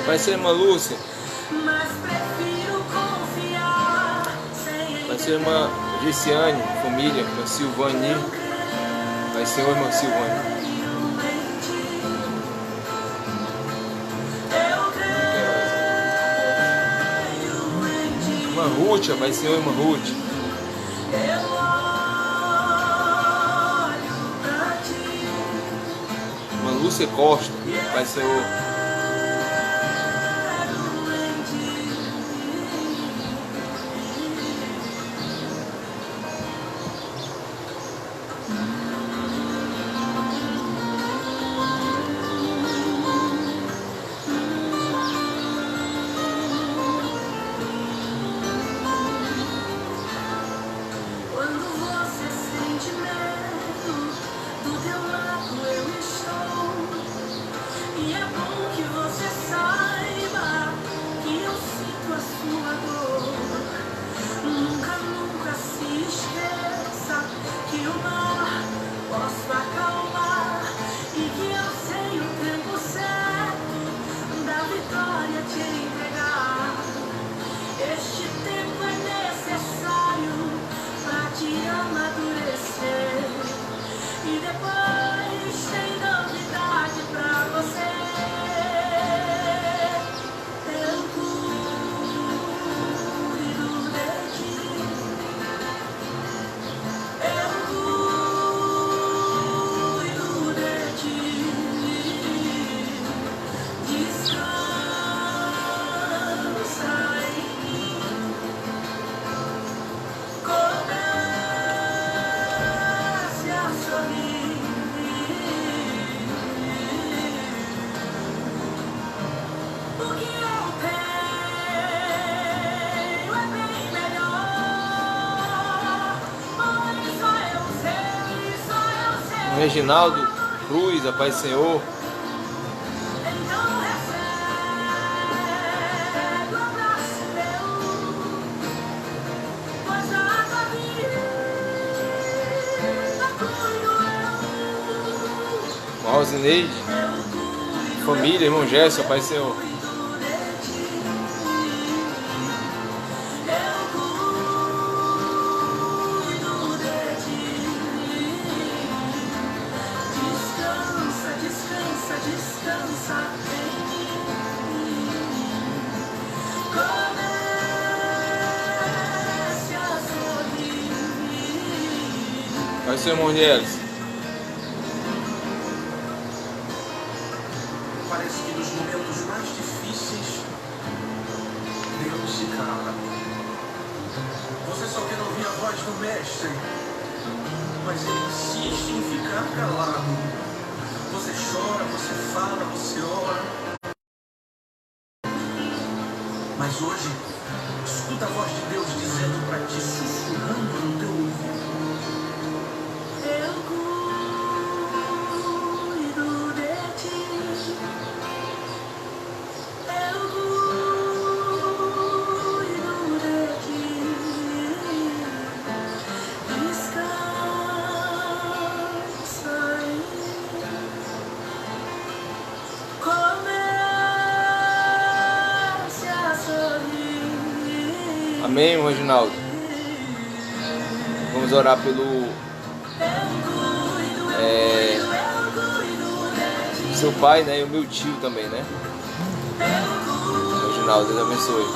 Vai ser irmã Lúcia. Vai ser irmã Gessiane, família, irmã Silvani. Vai ser o irmão Silvani. Irmã Ruth, vai ser o irmã Ruth. Irmã Lúcia Costa, vai ser o... Reginaldo Cruz, a Pai Senhor. Alzineide, família, irmão Gerson, Pai Senhor. Vai ser, irmão Nielis. Parece que nos momentos mais difíceis, Deus se cala. Você só quer ouvir a voz do Mestre, mas Ele insiste em ficar calado. Você chora, você fala, você ora. Mas hoje, escuta a voz de Deus dizendo para ti, sussurrando no teu ouvido. Amém, irmão Reginaldo. Vamos orar pelo seu pai, né? E o meu tio também, né? Reginaldo, Deus abençoe.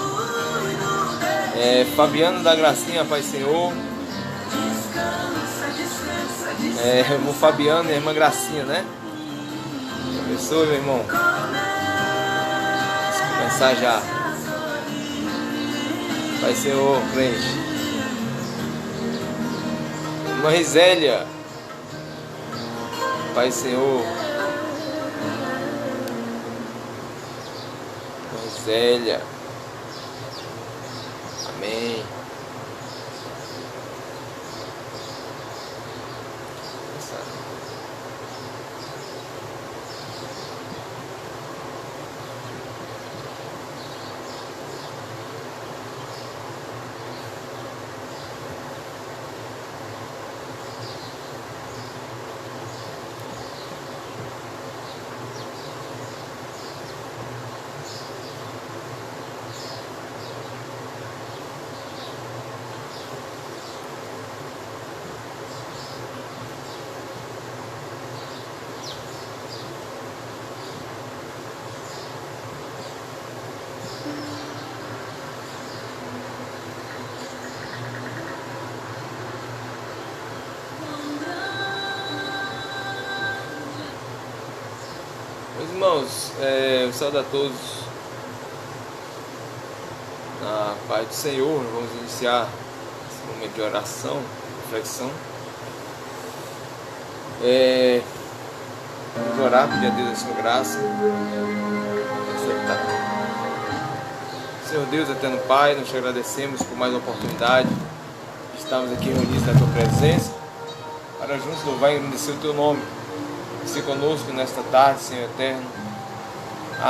Fabiano da Gracinha, Pai Senhor. Irmão Fabiano e a irmã Gracinha, né? Deus abençoe, meu irmão. Vamos começar já. Pai Senhor, crente. Irmã Risélia, Pai Senhor. Irmã Risélia. Amém. Irmãos, eu saúdo a todos na paz do Senhor. Vamos iniciar esse momento de oração, reflexão. Vamos orar, pedir a Deus a sua graça. Senhor Deus, eterno Pai, nós te agradecemos por mais uma oportunidade de estarmos aqui reunidos na tua presença, para juntos louvar e agradecer o teu nome. Ser conosco nesta tarde, Senhor eterno.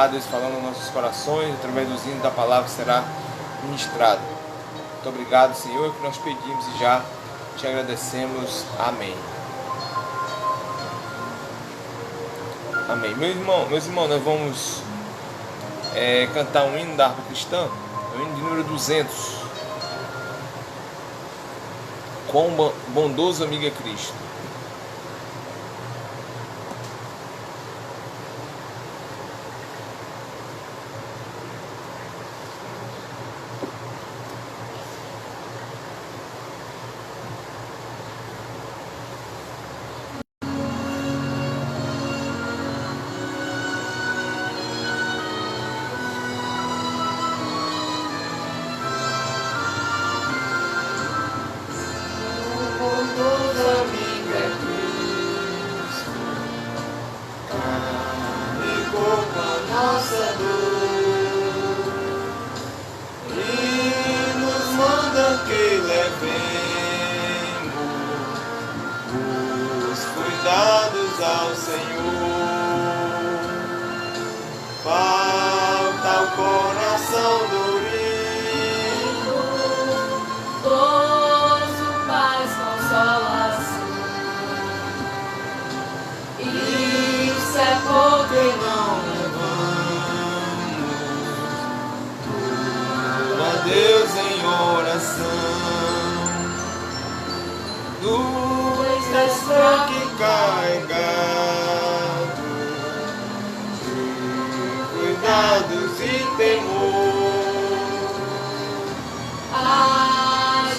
Deus, falando nos nossos corações, através dos hinos da palavra que será ministrado. Muito obrigado, Senhor, que nós pedimos e já te agradecemos. Amém. Amém. Meus irmãos, nós vamos cantar um hino da harpa cristã, o hino de número 200. Quão bondoso amigo é Cristo. Ao Senhor, falta o coração dorido, gozo, paz, consolação, isso é pouco e não levamos a Deus em oração. Luz fraco carregado de cuidados e temor.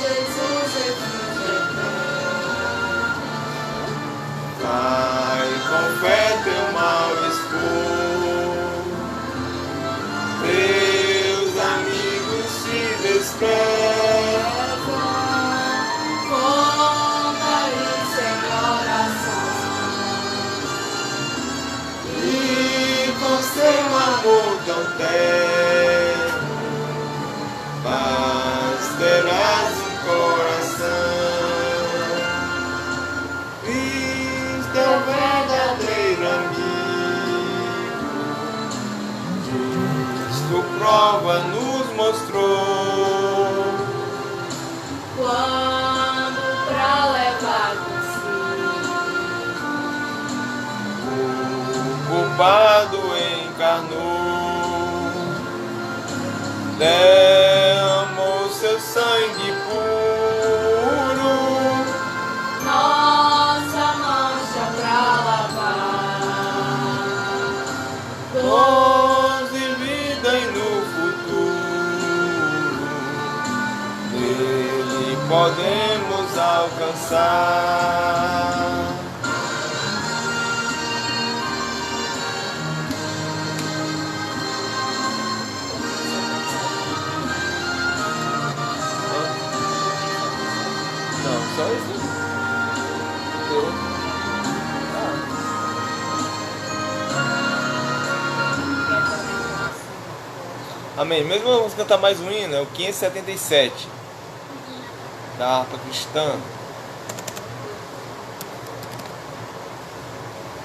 Jesus Vai com fé teu mal expor. Teus amigos se despertam. Seu amor tão terno, paz terás no coração. Cristo é o verdadeiro amigo, Cristo prova nos mostrou. quando pra levar O culpado encarnou, derramou seu sangue puro, nossa mancha pra lavar, dons de vida e no futuro, nele podemos alcançar. Só isso. Amém. Mesmo vamos cantar mais um hino, é o 577 da harpa cristã.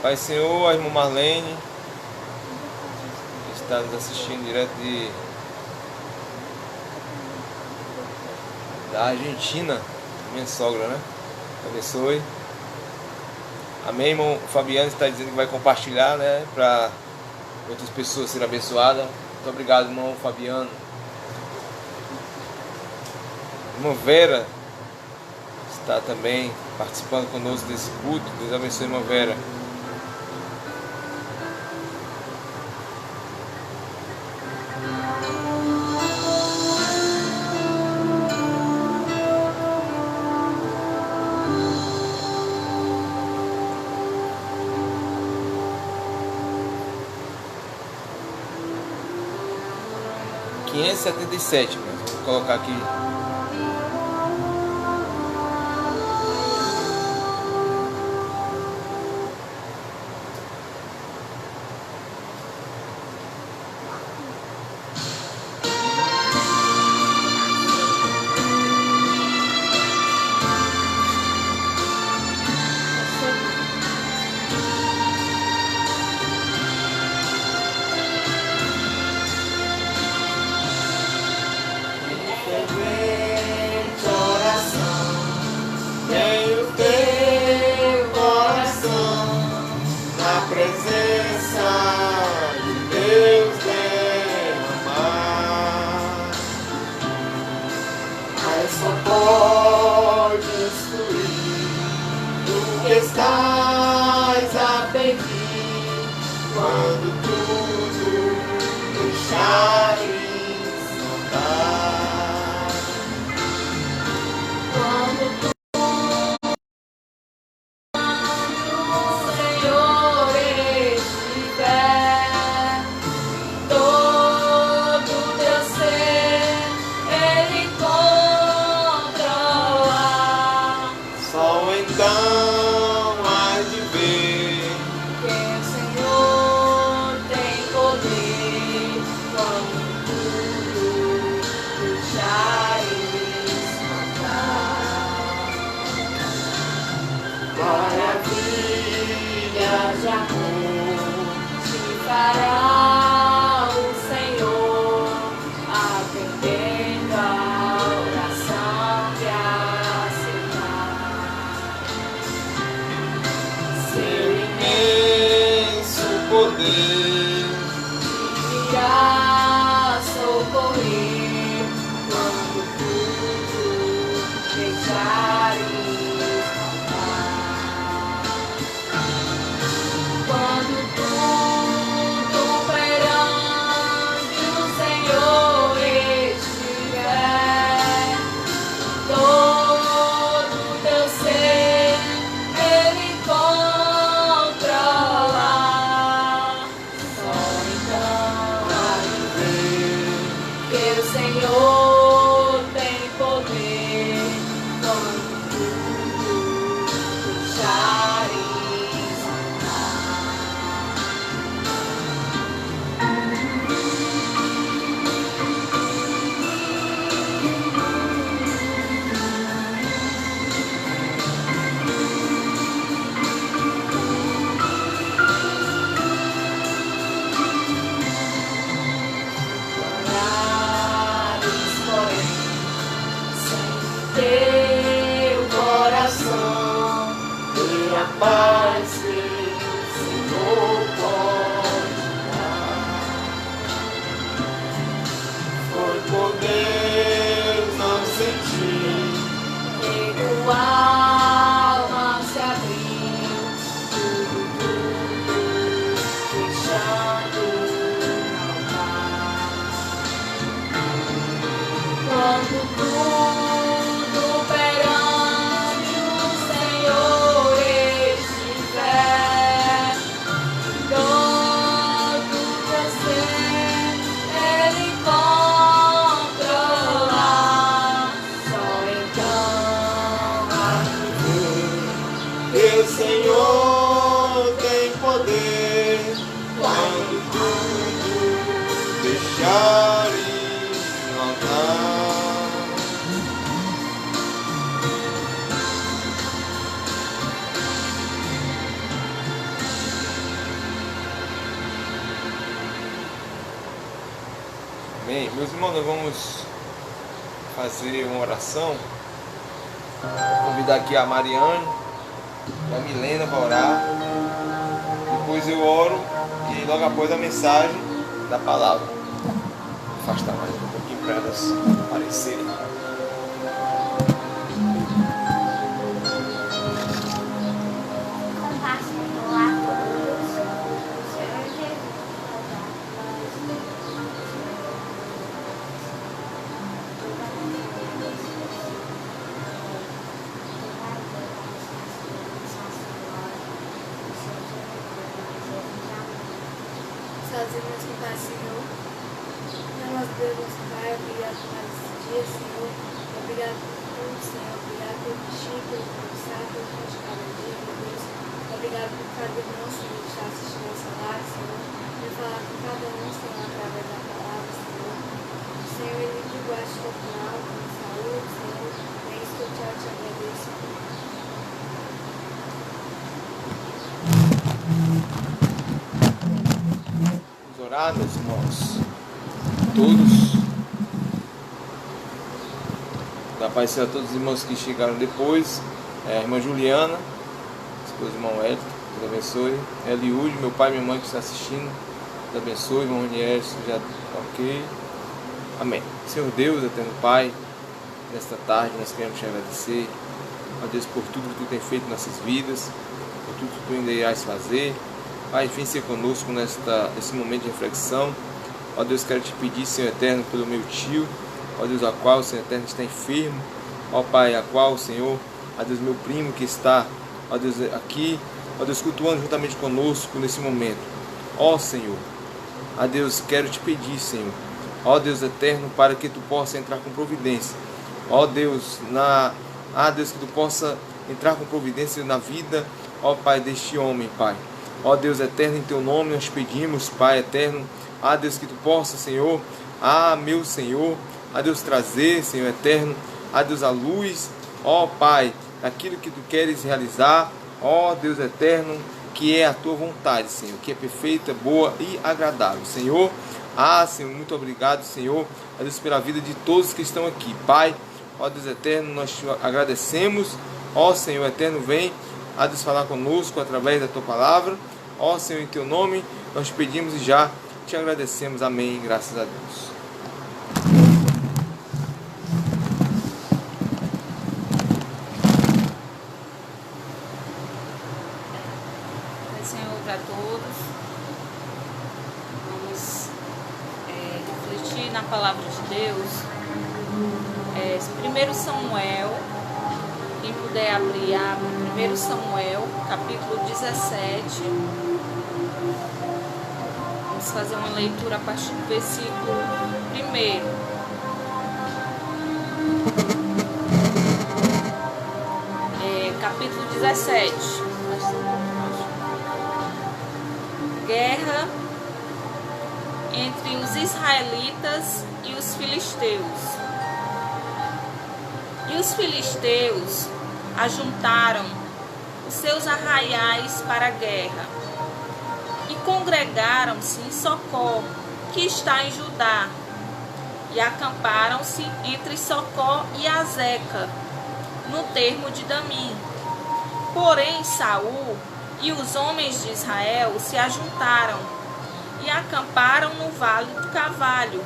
Pai Senhor, a irmã Marlene que está nos assistindo direto da Argentina. Minha sogra, né? Abençoe. Amém, irmão. O Fabiano está dizendo que vai compartilhar, né? Para outras pessoas serem abençoadas. Muito obrigado, irmão Fabiano. Irmã Vera está também participando conosco desse culto. Deus abençoe, irmã Vera. 577, mas vou colocar aqui. Presença de Deus derramar, mas só pode instruir do que estás a pedir quando tudo deixares andar. Quando maravilhas de amor te fará o Senhor, atendendo a oração que aceitar. Seu Imenso poder te irá socorrer quando tudo deixares. Quando tudo perante o Senhor estiver, todo teu ser Ele encontra lá. Só então vai ver que o Senhor tem poder quando tudo deixares. Teu coração e a paz que o Senhor pode dar. Foi poder não sentir e tua alma se abriu, tudo deixando não dar. Quando tudo perante o Senhor estiver, todo teu ser Ele encontra lá. Só então vai que o Senhor tem poder quando tudo deixares andar. Amém. Meus irmãos, nós vamos fazer uma oração. Vou convidar aqui a Mariane e a Milena para orar. Depois eu oro e logo após a mensagem da palavra. Vou afastar mais um pouquinho para elas aparecerem. Sozinhos com o Senhor, nós Deus, nosso Pai, obrigado por mais esse dia, Senhor. Obrigado por tudo, Senhor. Obrigado pelo bichinho, pelo sábado, pelo pão de cada dia, meu Deus. Obrigado por cada irmão, Senhor, que está assistindo essa live, Senhor. Vem falar com cada um, Senhor, através da palavra, Senhor. Senhor, ele me guarde todo mal, com saúde, Senhor. É isso que eu te agradeço. Vamos orar, meus irmãos. Todos. Dá paz a todos os irmãos que chegaram depois. A irmã Juliana, esposa do irmão Hélio, Deus abençoe. Eliúde, meu pai e minha mãe que estão assistindo, Deus abençoe. Irmão Ranieri, já ok. Amém. Senhor Deus, eterno Pai, nesta tarde nós queremos te agradecer, ó Deus, por tudo que tu tem feito em nossas vidas, por tudo que tu ainda irás fazer. Pai, vem ser conosco nesse momento de reflexão. Ó Deus, quero te pedir, Senhor eterno, pelo meu tio, ó Deus, a qual o Senhor eterno está enfermo, ó Pai, a qual, Senhor, ó Deus, meu primo que está, ó Deus, aqui, ó Deus, cultuando juntamente conosco nesse momento. Ó Senhor, ó Deus, quero te pedir, Senhor, ó Deus eterno, para que tu possa entrar com providência. Ó Deus, Deus, que tu possa entrar com providência na vida, ó Pai, deste homem, Pai. Ó Deus eterno, em teu nome nós pedimos, Pai eterno, Deus, que tu possa, Senhor, meu Senhor, Deus, trazer, Senhor eterno, Deus, a luz, ó Pai, daquilo que tu queres realizar, ó Deus eterno, que é a tua vontade, Senhor, que é perfeita, boa e agradável, Senhor. Senhor, muito obrigado, Senhor, Deus, pela vida de todos que estão aqui, Pai. Ó Deus eterno, nós te agradecemos. Ó Senhor eterno, vem, Deus, falar conosco através da tua palavra. Ó Senhor, em teu nome nós te pedimos e já te agradecemos. Amém, graças a Deus. Senhor, para todos, vamos refletir na palavra de Deus. 1 Samuel, quem puder abrir, abre 1 Samuel, capítulo 17. Vamos fazer uma leitura a partir do versículo 1. Capítulo 17. Guerra entre os israelitas e os filisteus. E os filisteus ajuntaram os seus arraiais para a guerra e congregaram-se em Socó, que está em Judá, e acamparam-se entre Socó e Azeca, no termo de Damim. Porém Saul e os homens de Israel se ajuntaram e acamparam no Vale do Carvalho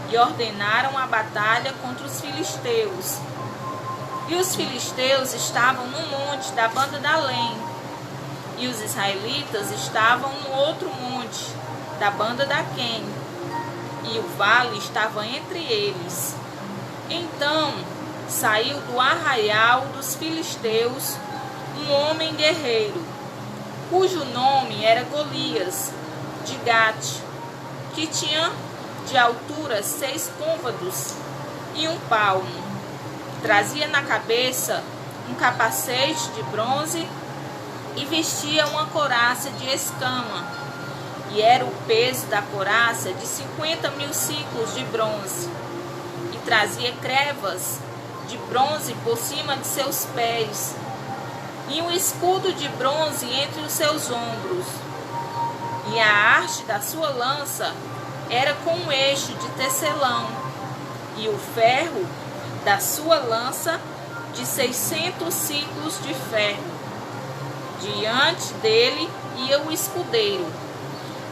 e ordenaram a batalha contra os filisteus. E os filisteus estavam no monte da banda da Além, e os israelitas estavam no outro monte da banda da Quem, e o vale estava entre eles. Então saiu do arraial dos filisteus um homem guerreiro, cujo nome era Golias, de Gate, que tinha de altura 6 côvados e 1 palmo. Trazia na cabeça um capacete de bronze e vestia uma couraça de escama, e era o peso da couraça de 50.000 ciclos de bronze, e trazia crevas de bronze por cima de seus pés, e um escudo de bronze entre os seus ombros, e a haste da sua lança era com um eixo de tecelão, e o ferro da sua lança de 600 ciclos de ferro. Diante dele ia o escudeiro,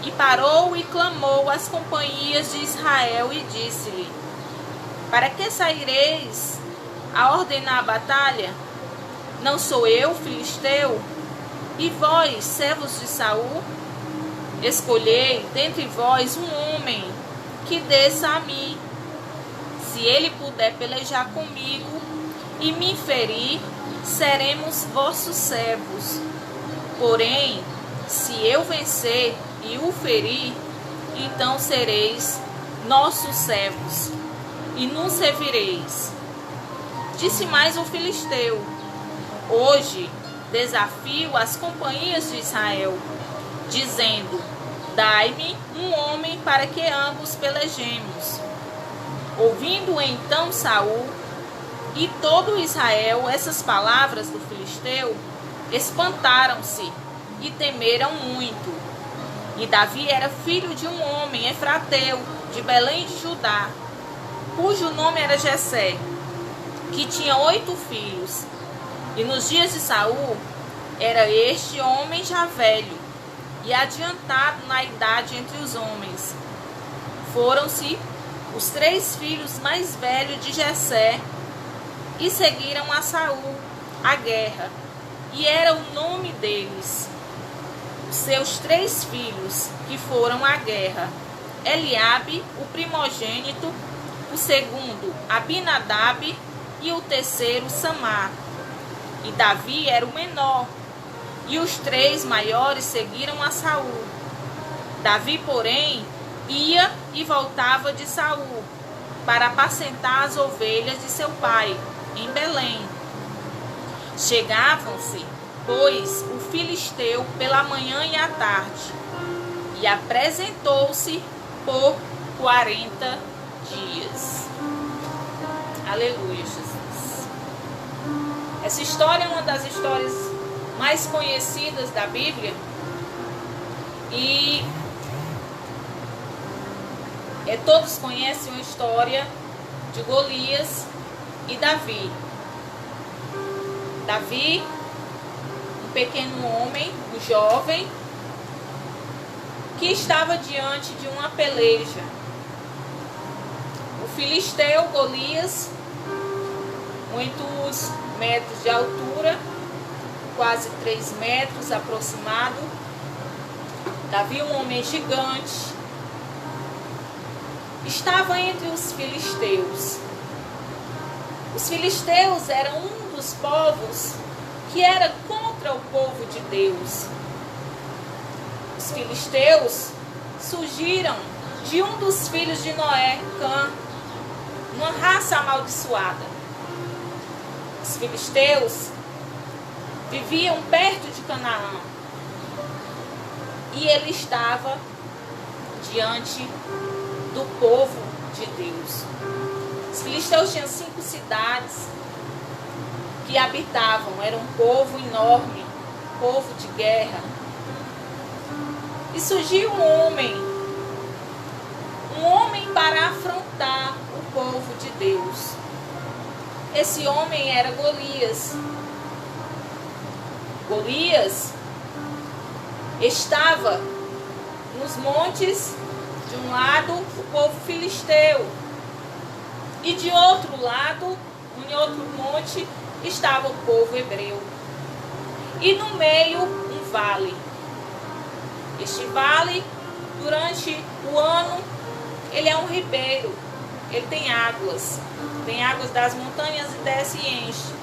e parou e clamou às companhias de Israel e disse-lhe: para que saireis a ordenar a batalha? Não sou eu filisteu? E vós, servos de Saul? Escolhei dentre vós um homem que desça a mim. Se ele puder pelejar comigo e me ferir, seremos vossos servos. Porém, se eu vencer e o ferir, então sereis nossos servos, e nos servireis. Disse mais o filisteu: hoje desafio as companhias de Israel, dizendo: dai-me um homem para que ambos pelejemos. Ouvindo então Saul e todo Israel essas palavras do filisteu, espantaram-se e temeram muito. E Davi era filho de um homem efrateu de Belém de Judá, cujo nome era Jessé, que tinha 8 filhos. E nos dias de Saul era este homem já velho e adiantado na idade entre os homens. Foram-se os 3 filhos mais velhos de Jessé e seguiram a Saul à guerra, e era o nome deles, os seus 3 filhos que foram à guerra: Eliabe, o primogênito, o segundo Abinadab e o terceiro Samar. E Davi era o menor, e os 3 maiores seguiram a Saul. Davi, porém, ia e voltava de Saul para apacentar as ovelhas de seu pai em Belém. Chegavam-se, pois, o filisteu pela manhã e à tarde, e apresentou-se por 40 dias. Aleluia, Jesus. Essa história é uma das histórias mais conhecidas da Bíblia e todos conhecem a história de Golias e Davi. Davi, um pequeno homem, um jovem, que estava diante de uma peleja. O filisteu Golias, muitos metros de altura, quase 3 metros aproximado. Davi, um homem gigante, estava entre os filisteus. Os filisteus eram um dos povos que era contra o povo de Deus. Os filisteus surgiram de um dos filhos de Noé, Cã, uma raça amaldiçoada. Os filisteus viviam perto de Canaã e ele estava diante do povo de Deus. Os filisteus tinham 5 cidades que habitavam, era um povo enorme, povo de guerra. E surgiu um homem para afrontar o povo de Deus. Esse homem era Golias. Golias estava nos montes, de um lado o povo filisteu e de outro lado, em outro monte, estava o povo hebreu. E no meio um vale. Este vale, durante o ano, ele é um ribeiro. Ele tem águas das montanhas e desce e enche.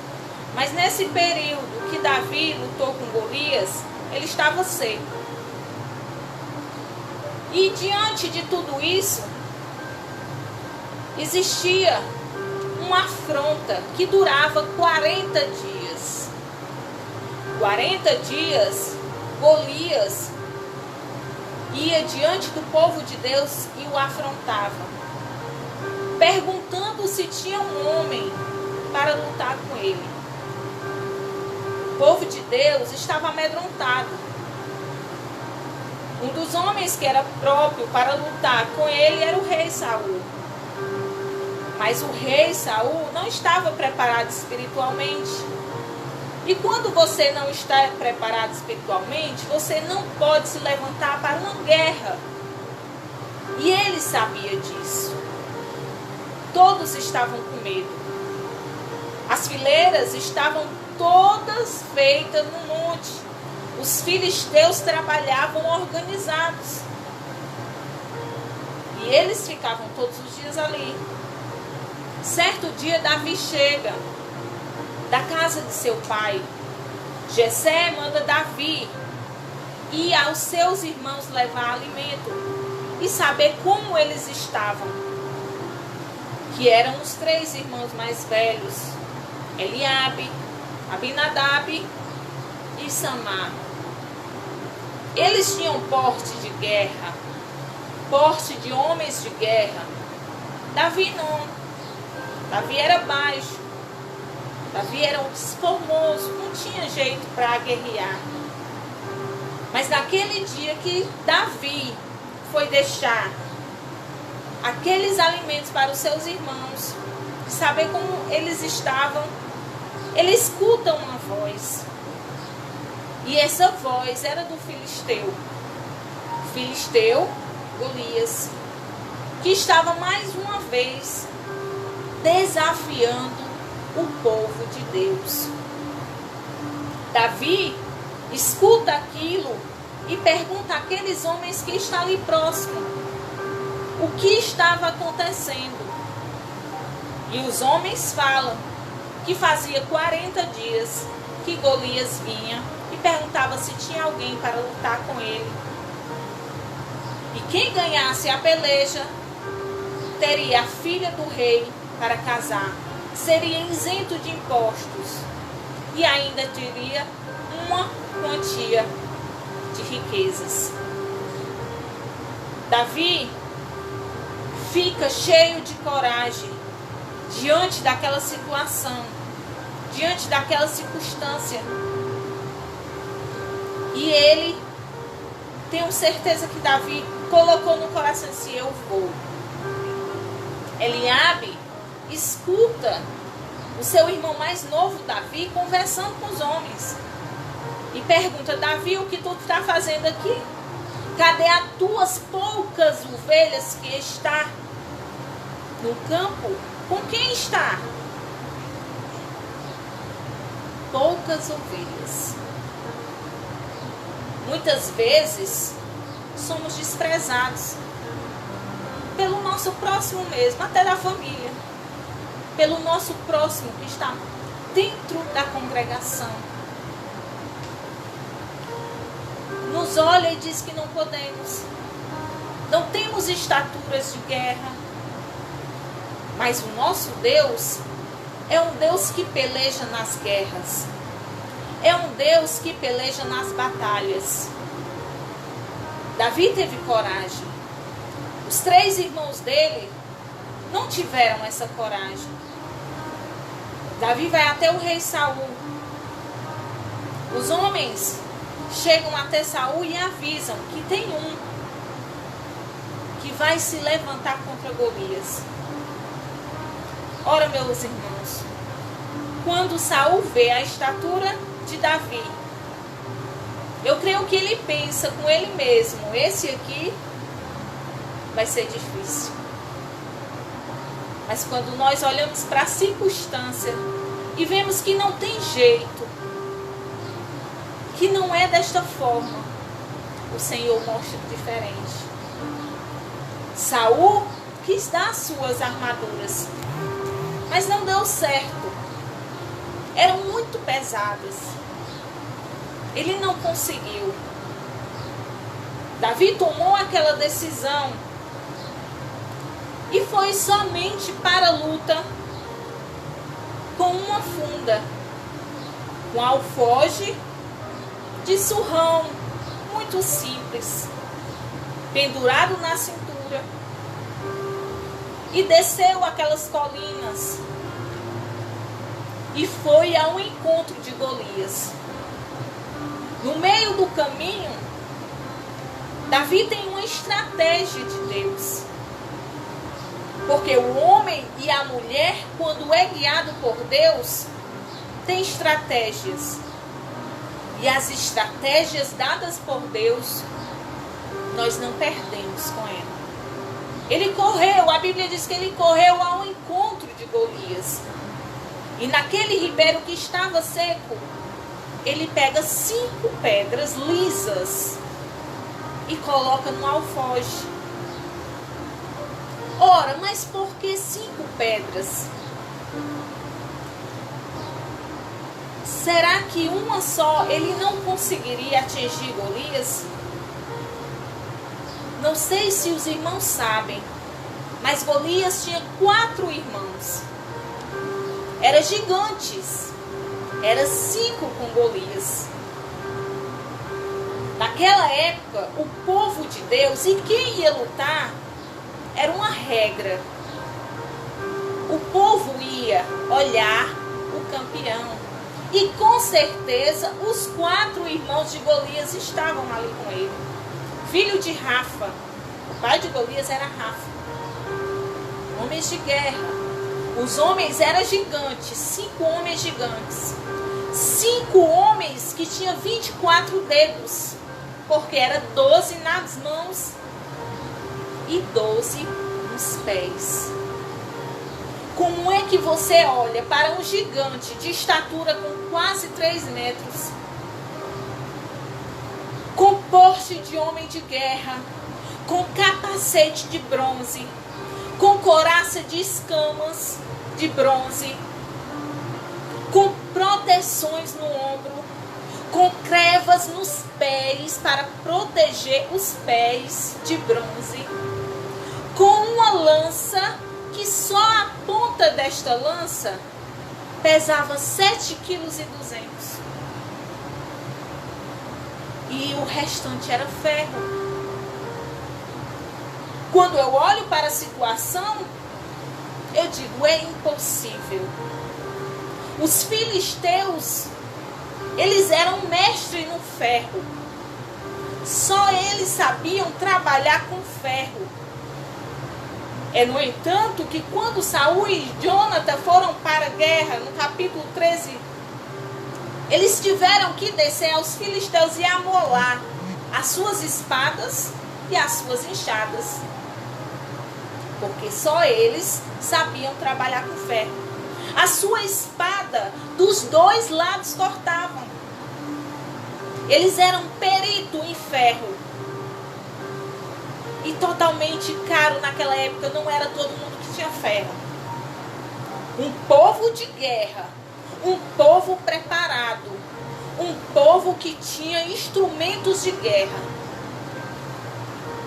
Mas nesse período que Davi lutou com Golias, ele estava seco. E diante de tudo isso, existia uma afronta que durava 40 dias. 40 dias, Golias ia diante do povo de Deus e o afrontava, perguntando se tinha um homem para lutar com ele. O povo de Deus estava amedrontado. Um dos homens que era próprio para lutar com ele era o rei Saul. Mas o rei Saul não estava preparado espiritualmente. E quando você não está preparado espiritualmente, você não pode se levantar para uma guerra. E ele sabia disso. Todos estavam com medo. As fileiras estavam todas feitas no monte. Os filisteus trabalhavam organizados. E eles ficavam todos os dias ali. Certo dia, Davi chega da casa de seu pai. Jessé manda Davi ir aos seus irmãos levar alimento. e saber como eles estavam. Que eram os 3 irmãos mais velhos, Eliabe, Abinadab e Samar. Eles tinham porte de guerra, porte de homens de guerra. Davi não. Davi era baixo. Davi era um desformoso, não tinha jeito para guerrear. Mas naquele dia que Davi foi deixar aqueles alimentos para os seus irmãos, saber como eles estavam, ele escuta uma voz. E essa voz era do filisteu. O filisteu, Golias, que estava mais uma vez desafiando o povo de Deus. Davi escuta aquilo e pergunta àqueles homens que estão ali próximo o que estava acontecendo. E os homens falam que fazia 40 dias que Golias vinha e perguntava se tinha alguém para lutar com ele. E quem ganhasse a peleja teria a filha do rei para casar, seria isento de impostos e ainda teria uma quantia de riquezas. Davi fica cheio de coragem diante daquela situação, diante daquela circunstância. E ele, tenho certeza que Davi colocou no coração assim: eu vou. Eliabe escuta o seu irmão mais novo, Davi, conversando com os homens. E pergunta: Davi, o que tu está fazendo aqui? Cadê as tuas poucas ovelhas que está no campo? Com quem está? Poucas ovelhas. Muitas vezes somos desprezados pelo nosso próximo mesmo, até da família, pelo nosso próximo que está dentro da congregação. Nos olha e diz que não podemos, não temos estaturas de guerra, mas o nosso Deus é um Deus que peleja nas guerras, é um Deus que peleja nas batalhas. Davi teve coragem. Os 3 irmãos dele não tiveram essa coragem. Davi vai até o rei Saul. Os homens chegam até Saul e avisam que tem um que vai se levantar contra Golias. Ora, meus irmãos, quando Saul vê a estatura de Davi, eu creio que ele pensa com ele mesmo: esse aqui vai ser difícil. Mas quando nós olhamos para a circunstância e vemos que não tem jeito, que não é desta forma, o Senhor mostra diferente. Saul quis dar suas armaduras, mas não deu certo. Eram muito pesadas. Ele não conseguiu. Davi tomou aquela decisão e foi somente para a luta com uma funda, um alforje de surrão, muito simples, pendurado na cintura, e desceu aquelas colinas e foi ao encontro de Golias. No meio do caminho, Davi tem uma estratégia de Deus. Porque o homem e a mulher, quando é guiado por Deus, tem estratégias. E as estratégias dadas por Deus, nós não perdemos com ela. Ele correu, a Bíblia diz que ele correu ao encontro de Golias. E naquele ribeiro que estava seco, ele pega 5 pedras lisas e coloca no alforje. Ora, mas por que 5 pedras? Será que uma só ele não conseguiria atingir Golias? Não sei se os irmãos sabem, mas Golias tinha 4 irmãos. Eram gigantes. Era 5 com Golias. Naquela época, o povo de Deus e quem ia lutar era uma regra. O povo ia olhar o campeão. E com certeza os 4 irmãos de Golias estavam ali com ele. Filho de Rafa. O pai de Golias era Rafa. Homens de guerra. Os homens eram gigantes. 5 homens gigantes. 5 homens que tinham 24 dedos. Porque era 12 nas mãos e 12 nos pés. Como é que você olha para um gigante de estatura com quase 3 metros, com porte de homem de guerra, com capacete de bronze, com couraça de escamas de bronze, com proteções no ombro, com crevas nos pés para proteger os pés de bronze, com uma lança que só a ponta desta lança pesava 7,2 kg. E o restante era ferro. Quando eu olho para a situação, eu digo, é impossível. Os filisteus, eles eram mestres no ferro. Só eles sabiam trabalhar com ferro. É, no entanto, que quando Saul e Jonathan foram para a guerra, no capítulo 13, eles tiveram que descer aos filisteus e amolar as suas espadas e as suas enxadas. Porque só eles sabiam trabalhar com ferro. A sua espada, dos 2 lados, cortavam. Eles eram peritos em ferro. E totalmente caro naquela época, não era todo mundo que tinha ferro. Um povo de guerra, um povo preparado, um povo que tinha instrumentos de guerra,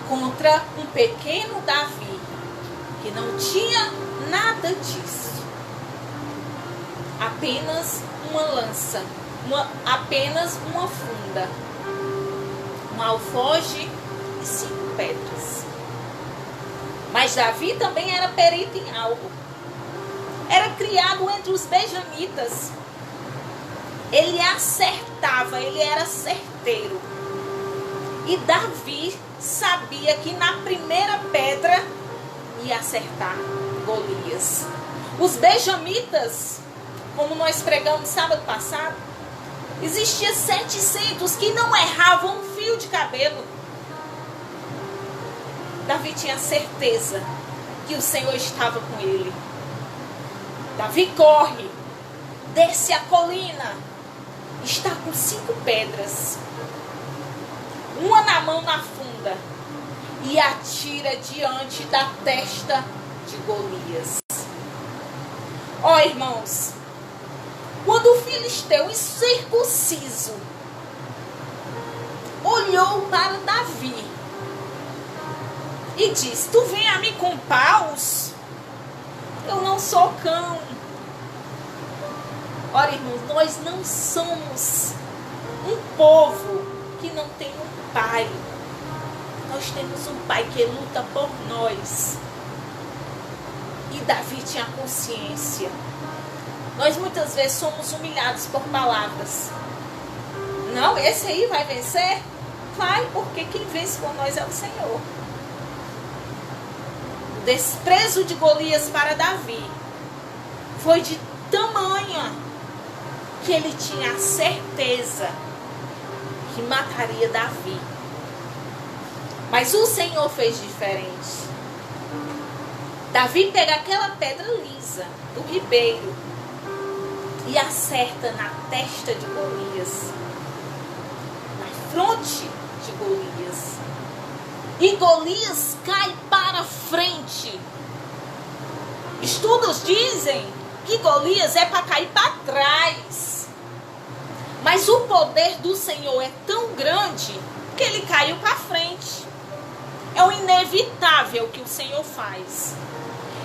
contra um pequeno Davi, que não tinha nada disso. Apenas uma lança, apenas uma funda, um alforje e 5 pedras. Mas Davi também era perito em algo. Era criado entre os benjamitas. Ele acertava, ele era certeiro. E Davi sabia que na primeira pedra ia acertar Golias. Os benjamitas, como nós pregamos sábado passado, existia 700 que não erravam um fio de cabelo. Davi tinha certeza que o Senhor estava com ele. Davi corre, desce a colina, está com 5 pedras, uma na mão na funda, e atira diante da testa de Golias. Ó, irmãos, quando o filisteu incircunciso olhou para Davi e disse: tu vem a mim com paus? Eu não sou cão. Ora, irmãos, nós não somos um povo que não tem um pai. Nós temos um pai que luta por nós. E Davi tinha consciência. Nós muitas vezes somos humilhados por palavras. Não, esse aí vai vencer? Vai, porque quem vence por nós é o Senhor. O desprezo de Golias para Davi foi de tamanha que ele tinha a certeza que mataria Davi. Mas o Senhor fez diferente. Davi pega aquela pedra lisa do ribeiro e acerta na testa de Golias, na fronte de Golias. E Golias cai para frente. Estudos dizem que Golias é para cair para trás. Mas o poder do Senhor é tão grande que ele caiu para frente. É o inevitável que o Senhor faz.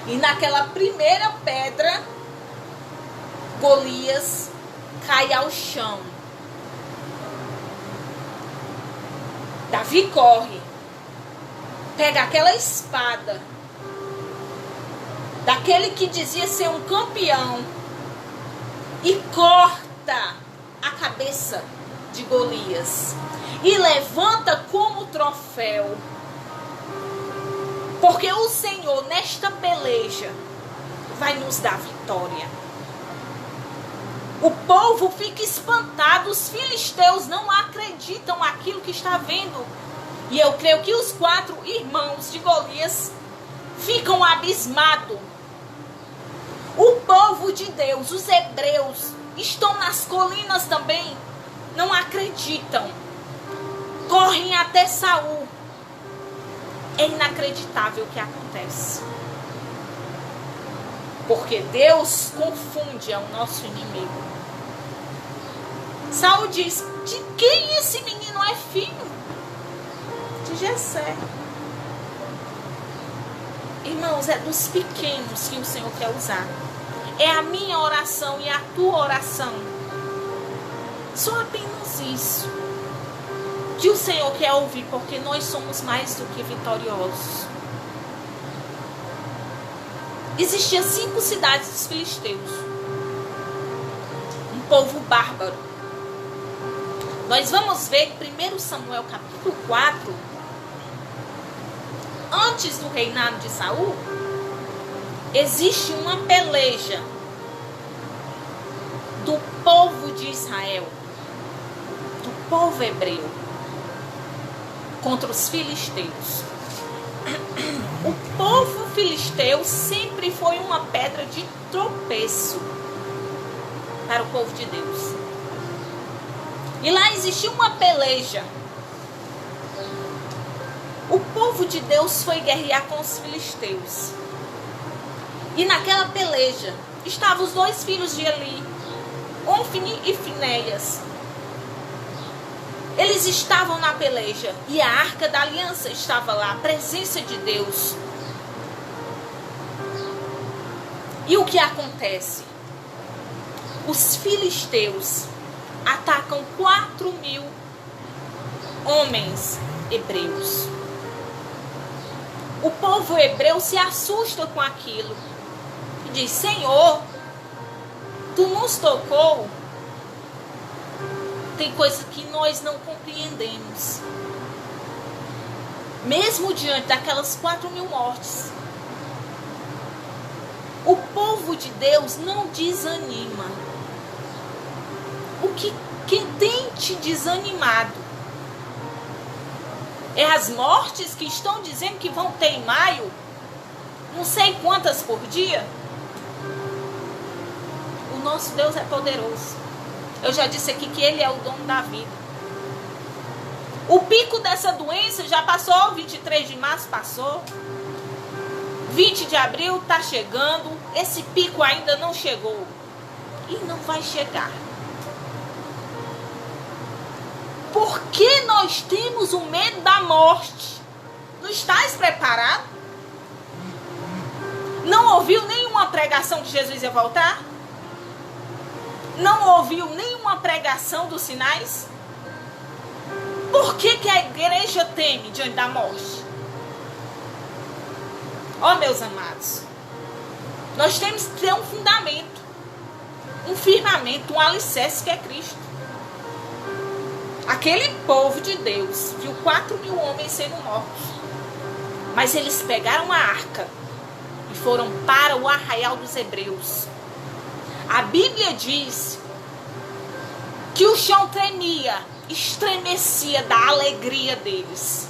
E naquela primeira pedra, Golias cai ao chão. Davi corre, pega aquela espada daquele que dizia ser um campeão e corta a cabeça de Golias e levanta como troféu. Porque o Senhor, nesta peleja, vai nos dar vitória. O povo fica espantado, os filisteus não acreditam naquilo que está vendo. E eu creio que os 4 irmãos de Golias ficam abismados. O povo de Deus, os hebreus, estão nas colinas também, não acreditam. Correm até Saul. É inacreditável o que acontece. Porque Deus confunde ao nosso inimigo. Saul diz: de quem esse menino é filho? De Jessé. Irmãos, é dos pequenos que o Senhor quer usar. É a minha oração e a tua oração. Só apenas isso. Que o Senhor quer ouvir, porque nós somos mais do que vitoriosos. Existiam 5 cidades dos filisteus. Um povo bárbaro. Nós vamos ver em 1 Samuel capítulo 4. Antes do reinado de Saul, existe uma peleja do povo de Israel, do povo hebreu, contra os filisteus. O povo filisteu sempre foi uma pedra de tropeço para o povo de Deus. E lá existia uma peleja. O povo de Deus foi guerrear com os filisteus. E naquela peleja estavam os 2 filhos de Eli, Ofni e Finéias. Eles estavam na peleja e a arca da aliança estava lá, a presença de Deus. E o que acontece? Os filisteus atacam 4.000 homens hebreus. O povo hebreu se assusta com aquilo e diz: Senhor, tu nos tocou. Tem coisa que nós não compreendemos. Mesmo diante daquelas 4.000 mortes, o povo de Deus não desanima. Quem tem te desanimado é as mortes que estão dizendo que vão ter em maio, não sei quantas por dia. O nosso Deus é poderoso. Eu já disse aqui que Ele é o dono da vida. O pico dessa doença já passou, 23 de março passou. 20 de abril está chegando. Esse pico ainda não chegou. E não vai chegar. Por que nós temos o medo da morte? Não estás preparado? Não ouviu nenhuma pregação que Jesus ia voltar? Não ouviu nenhuma pregação dos sinais? Por que a igreja teme diante da morte? Ó, meus amados, nós temos que ter um fundamento, um firmamento, um alicerce que é Cristo. Aquele povo de Deus viu 4.000 homens sendo mortos. Mas eles pegaram a arca e foram para o arraial dos hebreus. A Bíblia diz que o chão tremia, estremecia da alegria deles.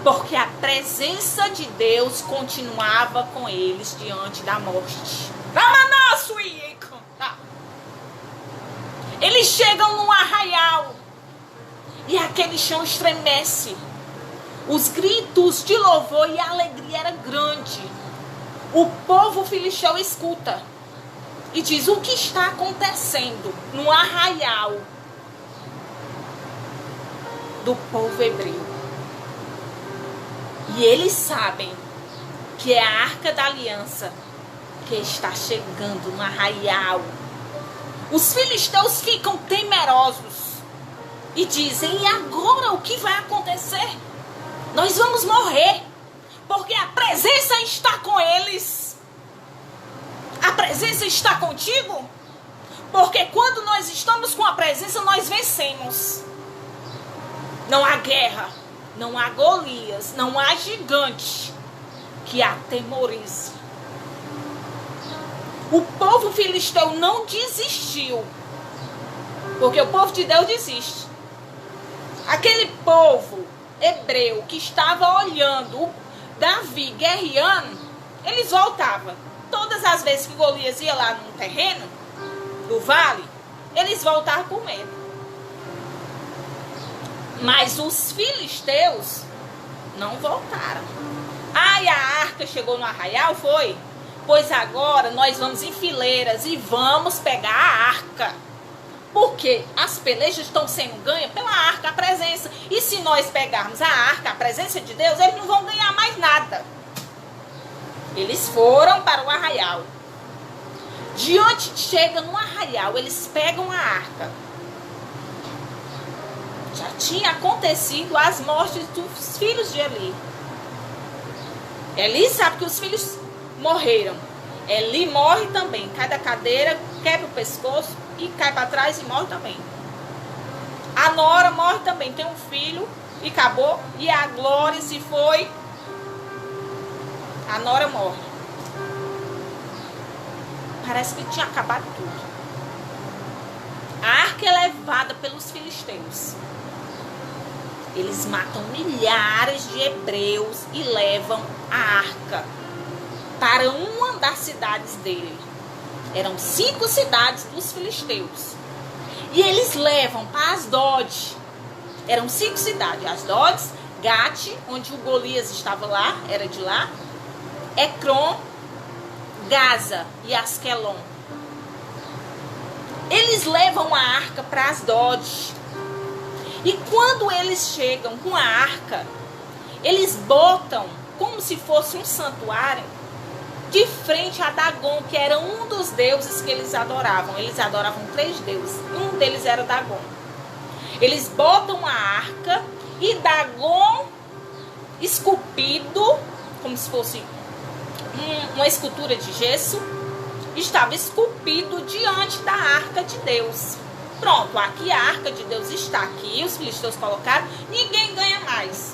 Porque a presença de Deus continuava com eles diante da morte. Eles chegam no arraial e aquele chão estremece. Os gritos de louvor e alegria eram grandes. O povo filisteu escuta e diz: o que está acontecendo no arraial do povo hebreu? E eles sabem que é a Arca da Aliança que está chegando no arraial. Os filisteus ficam temerosos e dizem: e agora o que vai acontecer? Nós vamos morrer, porque a presença está com eles. A presença está contigo? Porque quando nós estamos com a presença, nós vencemos. Não há guerra, não há Golias, não há gigante que atemorize. O povo filisteu não desistiu, porque o povo de Deus desiste. Aquele povo hebreu que estava olhando Davi guerreando, eles voltavam. Todas as vezes que Golias ia lá no terreno do vale, eles voltavam com medo. Mas os filisteus não voltaram. Ai, a arca chegou no arraial, foi? Pois agora nós vamos em fileiras e vamos pegar a arca. Porque as pelejas estão sendo ganhas pela arca, a presença. E se nós pegarmos a arca, a presença de Deus, eles não vão ganhar mais nada. Eles foram para o arraial. Chega no arraial, eles pegam a arca. Já tinha acontecido as mortes dos filhos de Eli. Eli sabe que os filhos morreram. Eli morre também, cai da cadeira, quebra o pescoço e cai para trás e morre também. A nora morre também, tem um filho e acabou. E a Glória se foi. A nora morre. Parece que tinha acabado tudo. A arca é levada pelos filisteus. Eles matam milhares de hebreus e levam a arca para uma das cidades dele. Eram 5 cidades dos filisteus. E eles levam para Asdod. Eram 5 cidades. Asdod, Gate, onde o Golias estava lá, era de lá. Ecrom, Gaza e Asquelon. Eles levam a arca para Asdod. E quando eles chegam com a arca, eles botam como se fosse um santuário de frente a Dagon, que era um dos deuses que eles adoravam. Eles adoravam 3 deuses. Um deles era Dagon. Eles botam a arca e Dagon, esculpido, como se fosse uma escultura de gesso, estava esculpido diante da arca de Deus. Pronto, aqui a arca de Deus está aqui, os filisteus colocaram, ninguém ganha mais.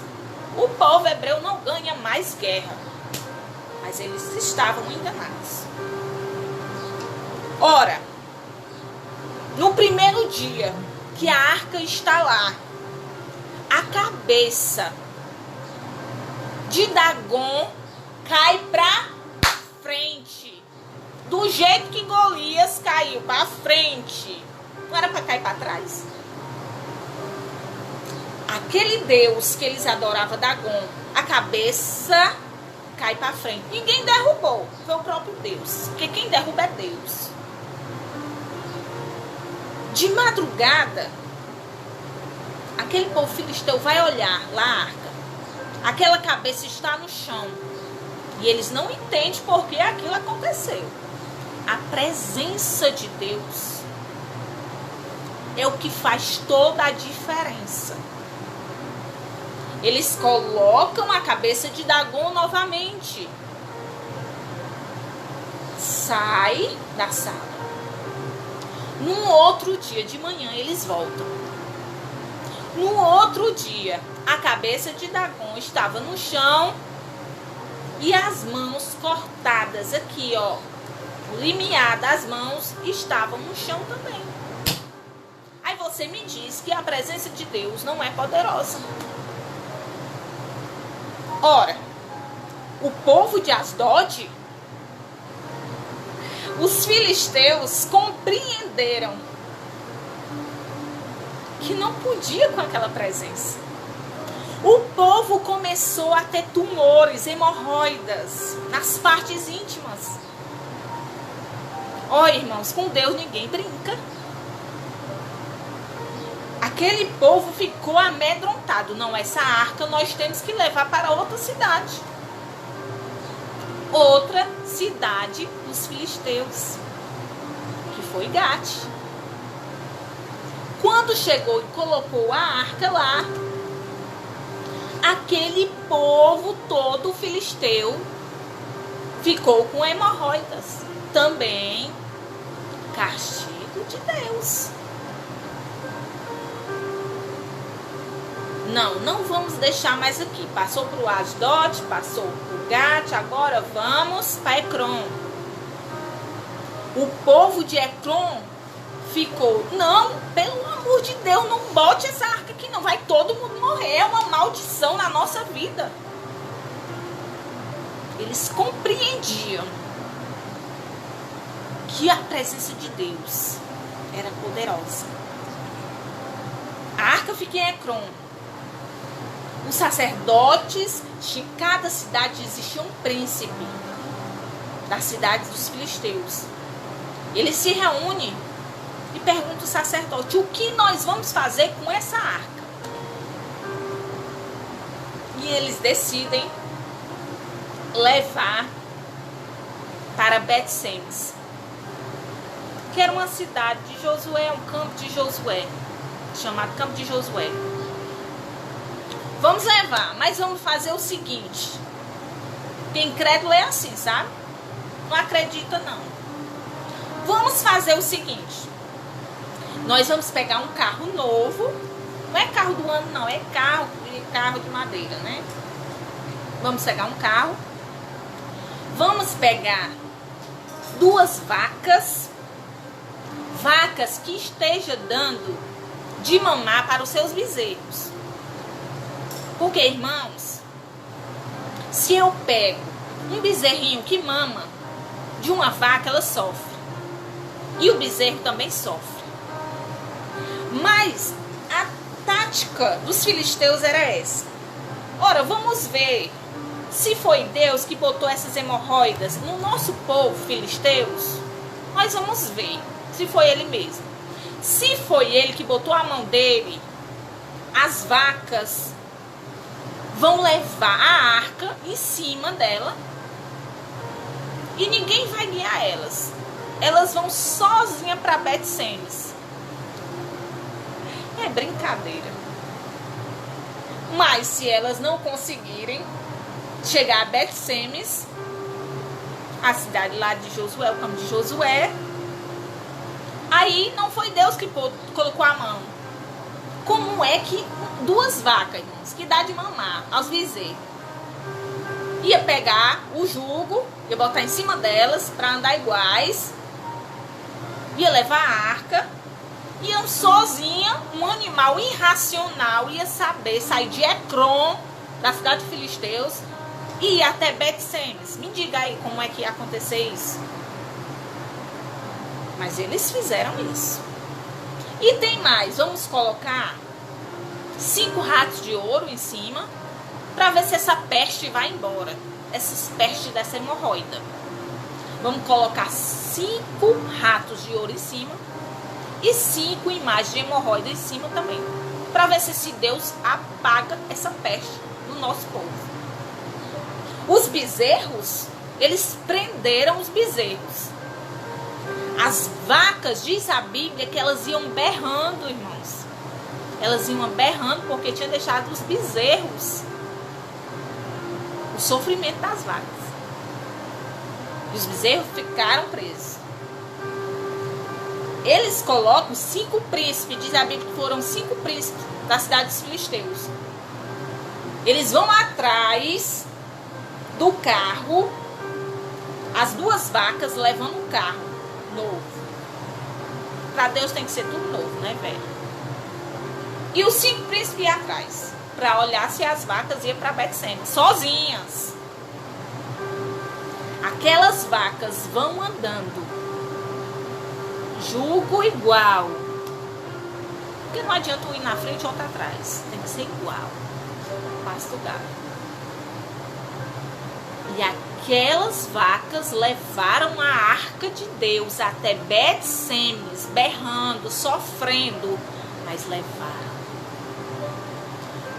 O povo hebreu não ganha mais guerra. Mas eles estavam enganados. Ora, no primeiro dia que a arca está lá, a cabeça de Dagon cai para frente. Do jeito que Golias caiu para frente. Não era para cair para trás. Aquele Deus que eles adoravam, Dagon, a cabeça cai para frente. Ninguém derrubou, foi o próprio Deus. Porque quem derruba é Deus. De madrugada, aquele povo filisteu vai olhar lá a arca. Aquela cabeça está no chão. E eles não entendem por que aquilo aconteceu. A presença de Deus é o que faz toda a diferença. Eles colocam a cabeça de Dagon novamente. Sai da sala. Num outro dia de manhã eles voltam. No outro dia, a cabeça de Dagon estava no chão e as mãos cortadas aqui, ó. Limiadas, as mãos estavam no chão também. Aí você me diz que a presença de Deus não é poderosa. Ora, o povo de Asdod, os filisteus compreenderam que não podia com aquela presença. O povo começou a ter tumores, hemorroidas nas partes íntimas. Ó, irmãos, com Deus ninguém brinca. A Aquele povo ficou amedrontado. Não, essa arca nós temos que levar para outra cidade. Outra cidade dos filisteus, que foi Gate. Quando chegou e colocou a arca lá, aquele povo todo filisteu ficou com hemorroidas. Também castigo de Deus. Não vamos deixar mais aqui. Passou para o Asdod, passou para o Gate, agora vamos para Ecrom. O povo de Ecrom ficou, não, pelo amor de Deus, não bote essa arca aqui, não vai todo mundo morrer, é uma maldição na nossa vida. Eles compreendiam que a presença de Deus era poderosa. A arca fica em Ecrom. Os sacerdotes de cada cidade existia um príncipe da cidade dos filisteus. Ele se reúne e pergunta ao sacerdote: o que nós vamos fazer com essa arca? E eles decidem levar para Bet-Semes, que era uma cidade de Josué, um campo de Josué, chamado Campo de Josué. Vamos levar, mas vamos fazer o seguinte. Quem incrédulo é assim, sabe? Não acredita não. Vamos fazer o seguinte. Nós vamos pegar um carro novo. Não é carro do ano não, é carro de madeira, né? Vamos pegar um carro. Vamos pegar 2 vacas. Vacas que esteja dando de mamar para os seus bezerros. Porque, irmãos, se eu pego um bezerrinho que mama de uma vaca, ela sofre. E o bezerro também sofre. Mas a tática dos filisteus era essa. Ora, vamos ver se foi Deus que botou essas hemorroidas no nosso povo filisteus. Nós vamos ver se foi ele mesmo. Se foi ele que botou a mão dele, as vacas vão levar a arca em cima dela e ninguém vai guiar elas. Elas vão sozinhas para Bet-Semes. É brincadeira. Mas se elas não conseguirem chegar a Bet-Semes, a cidade lá de Josué, o campo de Josué, aí não foi Deus que colocou a mão. Como é que 2 vacas, irmãos, que dá de mamar aos bezerros, ia pegar o jugo, ia botar em cima delas para andar iguais, ia levar a arca, iam sozinha, um animal irracional ia saber sair de Ecrom, da cidade de Filisteus, e ir até Bet-Semes. Me diga aí como é que ia acontecer isso. Mas eles fizeram isso. E tem mais, vamos colocar 5 ratos de ouro em cima, para ver se essa peste vai embora. Essas pestes dessa hemorroida. Vamos colocar 5 ratos de ouro em cima e 5 imagens de hemorroida em cima também, para ver se Deus apaga essa peste no nosso povo. Os bezerros, eles prenderam os bezerros. As vacas, diz a Bíblia, que elas iam berrando, irmãos. Elas iam berrando porque tinha deixado os bezerros. O sofrimento das vacas. E os bezerros ficaram presos. Eles colocam 5 príncipes, diz a Bíblia que foram 5 príncipes da cidade dos filisteus. Eles vão atrás do carro, as 2 vacas levando um carro novo. Para Deus tem que ser tudo novo, né, velho? E os 5 príncipes iam atrás, para olhar se as vacas iam para Bet-Semes, sozinhas. Aquelas vacas vão andando, jugo igual. Porque não adianta um ir na frente e outro atrás. Tem que ser igual. Pasto do gado. E aquelas vacas levaram a arca de Deus até Bet-Semes, berrando, sofrendo, mas levaram.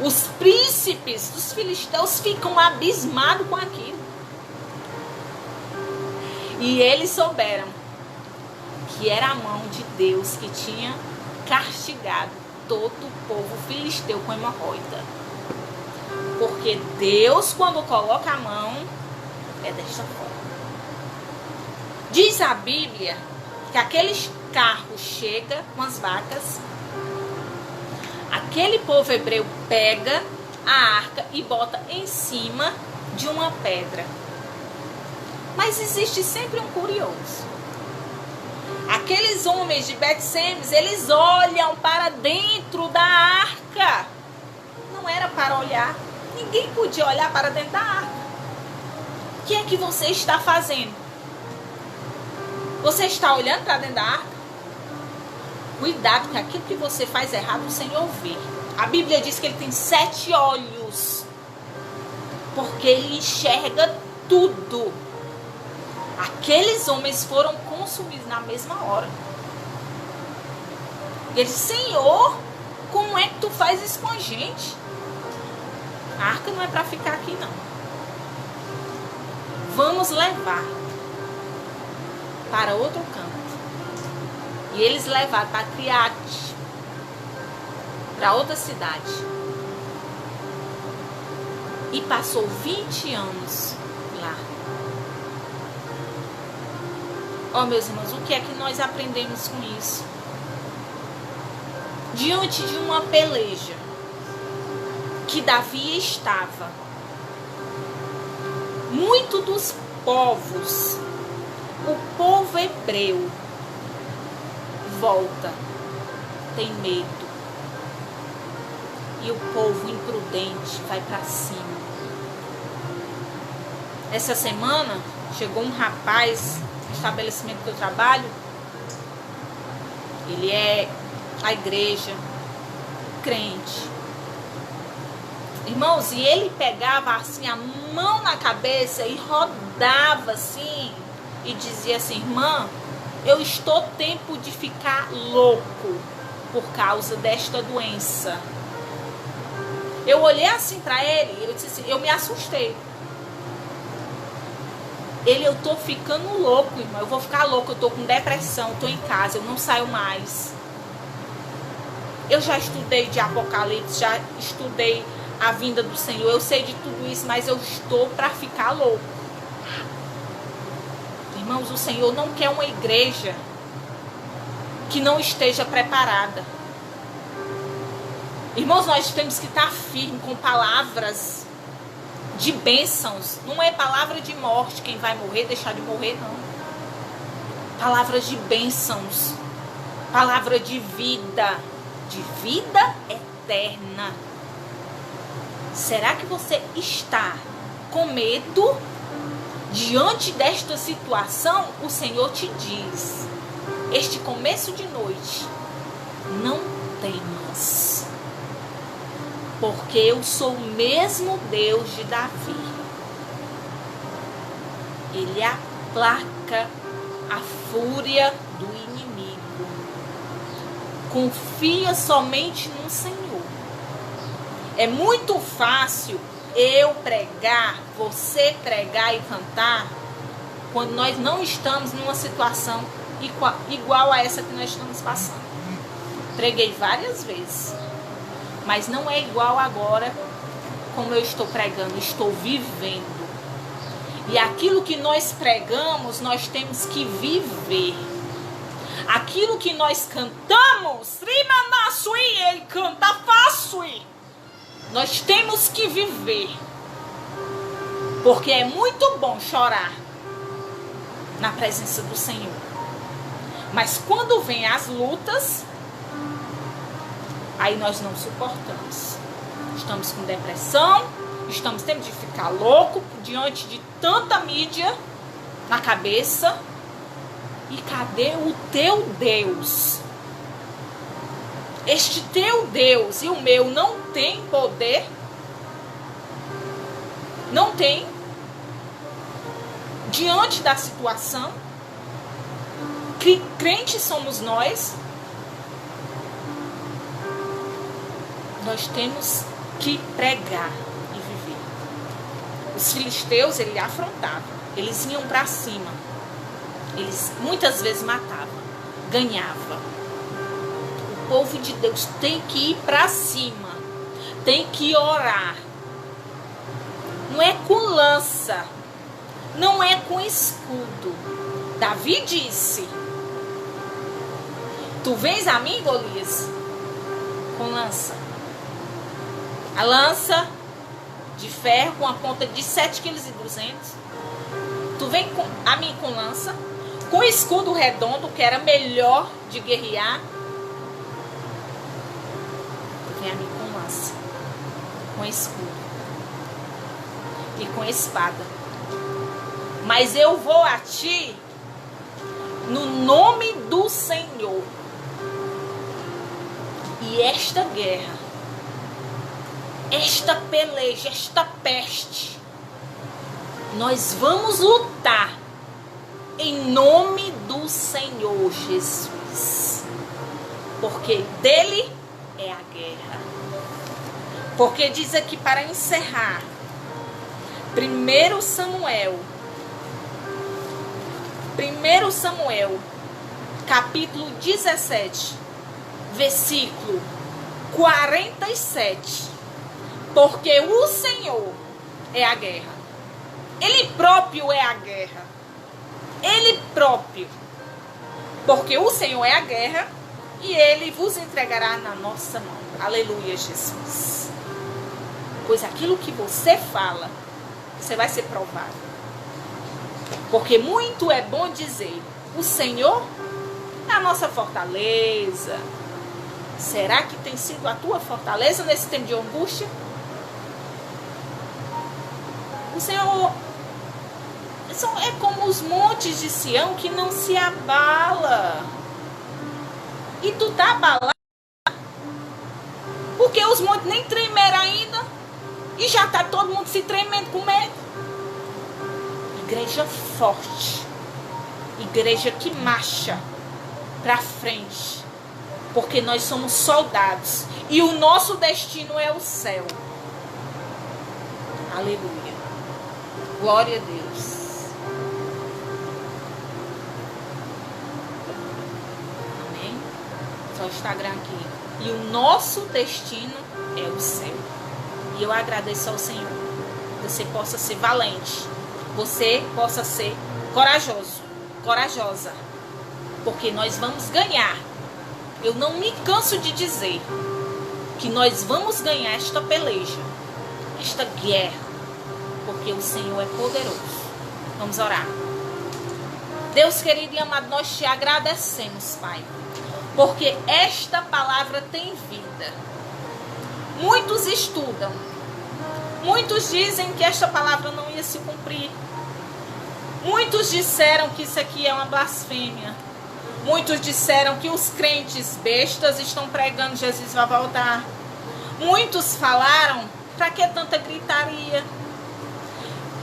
Os príncipes dos filisteus ficam abismados com aquilo. E eles souberam que era a mão de Deus que tinha castigado todo o povo filisteu com hemorroida. Porque Deus, quando coloca a mão, é desta forma. Diz a Bíblia que aqueles carros chegam com as vacas, aquele povo hebreu pega a arca e bota em cima de uma pedra. Mas existe sempre um curioso. Aqueles homens de Bet-Semes, eles olham para dentro da arca. Não era para olhar. Ninguém podia olhar para dentro da arca. O que é que você está fazendo? Você está olhando para dentro da arca? Cuidado, que aquilo que você faz errado, o Senhor vê. A Bíblia diz que ele tem 7 olhos. Porque ele enxerga tudo. Aqueles homens foram consumidos na mesma hora. Ele disse: Senhor, como é que tu faz isso com a gente? A arca não é para ficar aqui, não. Vamos levar para outro canto. E eles levaram para Criate, para outra cidade. E passou 20 anos lá. Ó, meus irmãos, o que é que nós aprendemos com isso? Diante de uma peleja que Davi estava, muito dos povos, o povo hebreu volta, tem medo. E o povo imprudente vai para cima. Essa semana chegou um rapaz no estabelecimento que eu trabalho. Ele é a igreja, crente. Irmãos, e ele pegava assim a mão na cabeça e rodava assim e dizia assim: irmã, eu estou tempo de ficar louco por causa desta doença. Eu olhei assim para ele, eu disse assim, eu me assustei. Eu tô ficando louco, irmão, eu vou ficar louco, eu tô com depressão, tô em casa, eu não saio mais. Eu já estudei de Apocalipse, já estudei a vinda do Senhor, eu sei de tudo isso, mas eu estou para ficar louco. Irmãos, o Senhor não quer uma igreja que não esteja preparada. Irmãos, nós temos que estar firmes com palavras de bênçãos. Não é palavra de morte, quem vai morrer, deixar de morrer, não. Palavras de bênçãos. Palavra de vida eterna. Será que você está com medo? Diante desta situação, o Senhor te diz: este começo de noite, não temas, porque eu sou o mesmo Deus de Davi. Ele aplaca a fúria do inimigo. Confia somente no Senhor. É muito fácil eu pregar, você pregar e cantar, quando nós não estamos numa situação igual a essa que nós estamos passando. Preguei várias vezes, mas não é igual agora como eu estou pregando, estou vivendo. E aquilo que nós pregamos, nós temos que viver. Aquilo que nós cantamos, ele canta fácil. Nós temos que viver. Porque é muito bom chorar na presença do Senhor. Mas quando vem as lutas, aí nós não suportamos. Estamos com depressão, estamos tendo de ficar louco diante de tanta mídia na cabeça. E cadê o teu Deus? Este teu Deus e o meu não tem poder? Não tem? Diante da situação, crentes somos nós. nós temos que pregar e viver. Os filisteus, eles afrontavam, eles iam para cima, eles muitas vezes matavam, ganhavam. O povo de Deus tem que ir para cima, tem que orar. Não é com lança, não é com escudo. Davi disse: tu vens a mim, Golias, com lança. A lança de ferro com a ponta de 7,2 kg. Tu vem a mim com lança, com escudo redondo, que era melhor de guerrear. Tu vem a mim com lança, com escudo e com espada. Mas eu vou a ti no nome do Senhor. E esta guerra, esta peleja, esta peste, nós vamos lutar em nome do Senhor Jesus. Porque dele é a guerra. Porque diz aqui, para encerrar, 1 Samuel, capítulo 17, versículo 47. Porque o Senhor é a guerra. Ele próprio é a guerra. Ele próprio. Porque o Senhor é a guerra e ele vos entregará na nossa mão. Aleluia, Jesus. Pois aquilo que você fala, você vai ser provado. Porque muito é bom dizer: o Senhor é a nossa fortaleza. Será que tem sido a tua fortaleza nesse tempo de angústia? O Senhor é como os montes de Sião que não se abala. E tu tá abalado porque os montes nem tremeram ainda e já tá todo mundo se tremendo com medo. Igreja forte, igreja que marcha pra frente, porque nós somos soldados e o nosso destino é o céu. Aleluia. Glória a Deus. Amém? Só o Instagram aqui. E o nosso destino é o céu. E eu agradeço ao Senhor. Você possa ser valente. Você possa ser corajoso. Corajosa. Porque nós vamos ganhar. Eu não me canso de dizer que nós vamos ganhar esta peleja. Esta guerra. Porque o Senhor é poderoso. Vamos orar. Deus querido e amado, nós te agradecemos, Pai, porque esta palavra tem vida. Muitos estudam, muitos dizem que esta palavra não ia se cumprir. Muitos disseram que isso aqui é uma blasfêmia. Muitos disseram que os crentes bestas estão pregando Jesus vai voltar. Muitos falaram: para que tanta gritaria?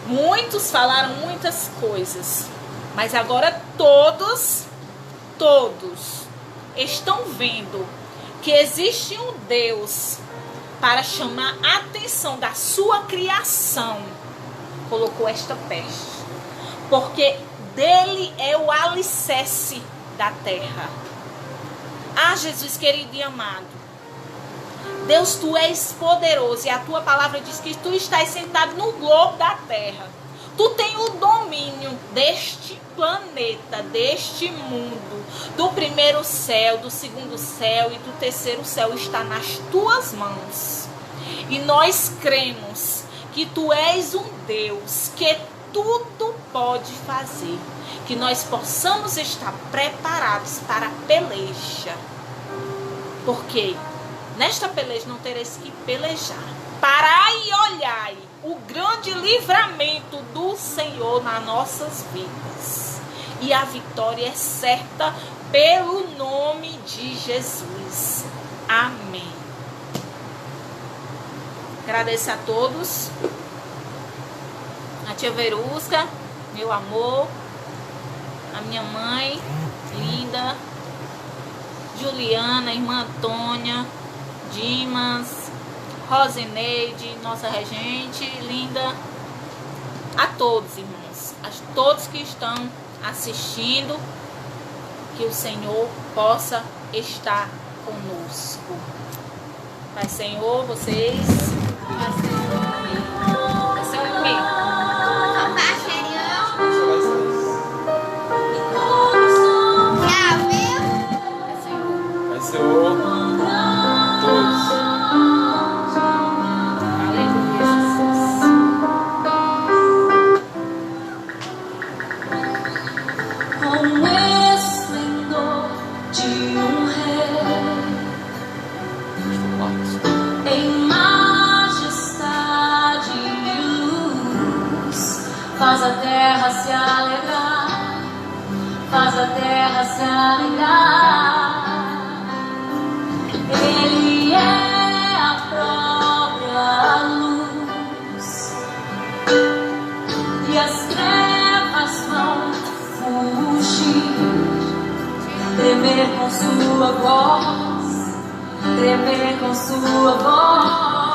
Muitos falaram muitas coisas, mas agora todos estão vendo que existe um Deus para chamar a atenção da sua criação. Colocou esta peste, porque dele é o alicerce da terra. Ah, Jesus querido e amado, Deus, tu és poderoso e a tua palavra diz que tu estás sentado no globo da terra. Tu tens o domínio deste planeta, deste mundo, do primeiro céu, do segundo céu e do terceiro céu está nas tuas mãos. E nós cremos que tu és um Deus que tudo pode fazer, que nós possamos estar preparados para a peleja. Porque nesta peleja não tereis que pelejar. Parai e olhai o grande livramento do Senhor nas nossas vidas. E a vitória é certa pelo nome de Jesus. Amém. Agradeço a todos. A tia Verusca, meu amor. A minha mãe, linda. Juliana, irmã Antônia. Dimas, Rosineide, nossa regente linda, a todos, irmãos, a todos que estão assistindo, que o Senhor possa estar conosco. Pai Senhor, vocês... Pai Senhor, vai ser o quê? Vai ser o todos. Aleluia, Jesus. Com o esplendor de um rei, em majestade e luz, faz a terra se alegrar, faz a terra se alegrar. Ele é a própria luz, e as trevas vão fugir, tremer com sua voz, tremer com sua voz.